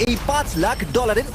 এই $5 লাখ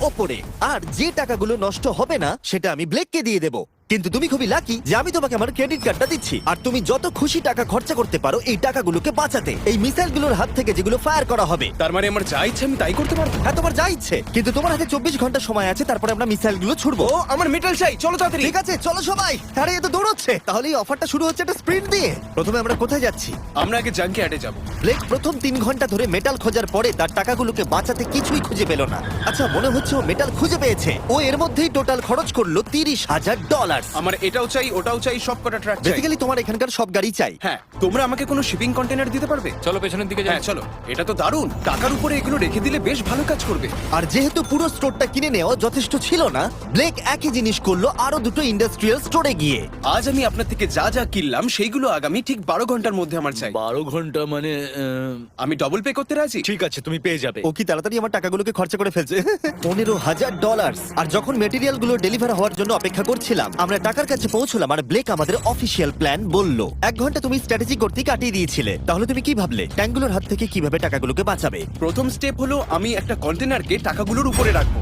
ওপরে। আর যে টাকাগুলো নষ্ট হবে না সেটা আমি ব্লেককে দিয়ে দেবো। কিন্তু তুমি খুবই লাকি যে আমি তোমাকে আমার ক্রেডিট কার্ডটা দিচ্ছি, আর তুমি যত খুশি টাকা খরচা করতে পারো এই টাকাগুলোকে বাঁচাতে, এই মিসাইলগুলোর হাত থেকে যেগুলো ফায়ার করা হবে। তার মানে আমার যা ইচ্ছে আমি তাই করতে পারবো? হ্যাঁ, তোমার যা ইচ্ছে, কিন্তু তোমার হাতে 24 ঘন্টা সময় আছে, তারপরে আমরা মিসাইলগুলো ছুড়বো। ও আমার মেটাল চাই, চলো তাড়াতাড়ি। ঠিক আছে, চলো সবাই। আরে এ তো দৌড়চ্ছে। তাহলে এই অফারটা শুরু হচ্ছে একটা স্প্রিন্ট দিয়ে। প্রথমে আমরা কোথায় যাচ্ছি? আমরা আগে জাঙ্কি অ্যাডে যাবো। ব্লেক প্রথম 3 ঘন্টা ধরে মেটাল খোঁজার পরে তার টাকাগুলোকে বাঁচাতে কিছুই খুঁজে পেল না। আচ্ছা, মনে হচ্ছে ও মেটাল খুঁজে পেয়েছে। ও এর মধ্যেই টোটাল খরচ করলো $30,000। আমার এটাও চাই, ওটাও চাই, সব কটা ট্রাক চাই। বেসিক্যালি তোমার এখানকার সব গাড়ি চাই। হ্যাঁ, তোমরা আমাকে কোনো শিপিং কন্টেনার দিতে পারবে? চলো পেছনের দিকে যাই। হ্যাঁ চলো, এটা তো দারুণ। টাকার উপরে এগুলো রেখে দিলে বেশ ভালো কাজ করবে। আর যেহেতু পুরো স্টোরটা কিনে নেওয়া যথেষ্ট ছিল না, ব্লেক একই জিনিস করলো আরো দুটো ইন্ডাস্ট্রিয়াল স্টোরে গিয়ে। আজ আমি আপনার থেকে যা যা কিনলাম সেইগুলো আগামী ঠিক 12 ঘন্টার মধ্যে আমার চাই। 12 ঘন্টা মানে আমি ডবল পে করতে রাজি। ঠিক আছে, তুমি পেয়ে যাবে। ও কি তাড়াতাড়ি আমার টাকাগুলোকে খরচা করে ফেলছে। $15,000। আর যখন মেটেরিয়াল গুলো ডেলিভার হওয়ার জন্য অপেক্ষা করছিলাম, আমরা টাকার কাছে পৌঁছলাম আর ব্লেক আমাদের অফিসিয়াল প্ল্যান বলল। 1 ঘন্টা তুমি স্ট্র্যাটেজি করতে কাটিয়ে দিয়েছিলে, তাহলে তুমি কি ভাবলে ট্যাঙ্কগুলোর হাত থেকে কিভাবে টাকাগুলোকে বাঁচাবে? প্রথম স্টেপ হলো আমি একটা কন্টেনারকে টাকাগুলোর উপরে রাখবো।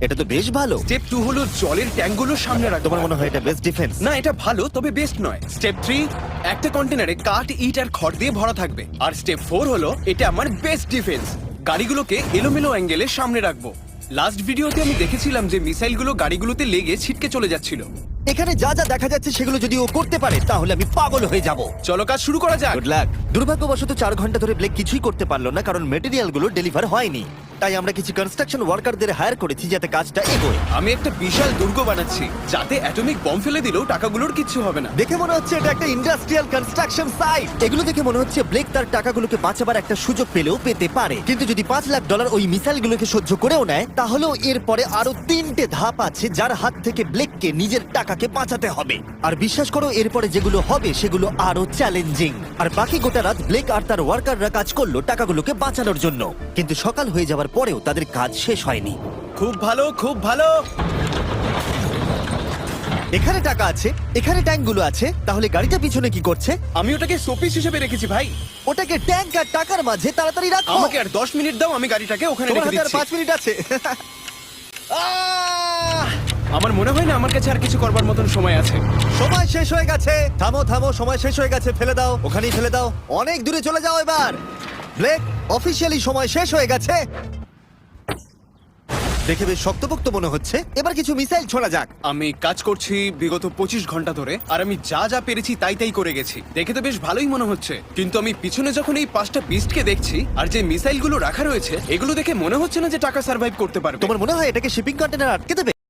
এটা তো বেশ ভালো। স্টেপ 2 হলো জলের ট্যাঙ্কগুলোর সামনে রাখবো। তোমার মনে হয় এটা বেস্ট ডিফেন্স? না, এটা ভালো তবে বেস্ট নয়। স্টেপ 3, একটা কন্টেনারে কাঠ, ইট আর খড় দিয়ে ভরা থাকবে। আর স্টেপ 4 হলো এটা আমার বেস্ট ডিফেন্স, গাড়িগুলোকে এলোমেলো অ্যাঙ্গেলে সামনে রাখবো। লাস্ট ভিডিওতে আমি দেখেছিলাম যে মিসাইলগুলো গাড়িগুলোতে লেগে ছিটকে চলে যাচ্ছিল। এখানে যা যা দেখা যাচ্ছে সেগুলো যদি ও করতে পারে তাহলে আমি পাগল হয়ে যাব। চলো কাজ শুরু করা যাক। Good luck. দুর্ভাগ্যবশত 4 ঘন্টা ধরে ব্লেক কিছুই করতে পারলো না, কারণ মেটেরিয়ালগুলো ডেলিভার হয়নি। তাই আমরা কিছু কনস্ট্রাকশন ওয়ার্কারদের হায়ার করেছি যাতে কাজটা এগোয়। আমি একটা বিশাল দুর্গ বানাচ্ছি যাতে অ্যাটমিক বম ফেলে দিলেও টাকাগুলোর কিচ্ছু হবে না। দেখে মনে হচ্ছে এটা একটা ইন্ডাস্ট্রিয়াল কনস্ট্রাকশন সাইট। এগুলো দেখে মনে হচ্ছে ব্লেক তার টাকাগুলোকে বাঁচাবার একটা সুযোগ পেলেও পেতে পারে, কিন্তু যদি $5 লাখ ওই মিসাইলগুলোকে সহ্য করেও নেয়, তাহলেও এরপরে আরো 3টে ধাপ আছে যার হাত থেকে ব্লেককে নিজের টাকাকে বাঁচাতে হবে। আর বিশ্বাস করো, এরপরে যেগুলো হবে সেগুলো আরো চ্যালেঞ্জিং। আর বাকি গোটা রাত ব্লেক আর তার ওয়ার্কাররা কাজ করলো টাকাগুলোকে বাঁচানোর জন্য, কিন্তু সকাল হয়ে যাওয়ার পরেও তাদের কাজ শেষ হয়নি। খুব ভালো, খুব ভালো। এখানে টাকা আছে, এখানে ট্যাঙ্কগুলো আছে, তাহলে গাড়িটা পিছনে কি করছে? আমি ওটাকে শোপিস হিসেবে রেখেছি ভাই। ওটাকে ট্যাঙ্ক আর টাকার মাঝে তাড়াতাড়ি রাখো। আমাকে আর 10 মিনিট দাও, আমি গাড়িটাকে ওখানে তোমার রেখে হাতে আর দিচ্ছি। 5 মিনিট আছে। আমার মনে হয় না আমার কাছে আর কিছু করবার মতন সময় আছে। সময় শেষ হয়ে গেছে। থামো থামো, সময় শেষ হয়ে গেছে। ফেলে দাও, ওখানেই ফেলে দাও। অনেক দূরে চলে যাও এবার। ব্লেক, অফিসিয়ালি সময় শেষ হয়ে গেছে। দেখে বেশ শক্তপোক্ত মনে হচ্ছে। এবার কিছু মিসাইল ছোড়া যাক। আমি কাজ করছি বিগত 25 ঘন্টা ধরে, আর আমি যা যা পেরেছি তাই তাই করে গেছি। দেখে তো বেশ ভালোই মনে হচ্ছে, কিন্তু আমি পিছনে যখন এই 5টা বিস্টকে দেখছি আর যে মিসাইলগুলো রাখা রয়েছে, এগুলো দেখে মনে হচ্ছে না যে টাকা সার্ভাইভ করতে পারবে। তোমার মনে হয় এটাকে শিপিং কন্টেনার আটকে দেবে?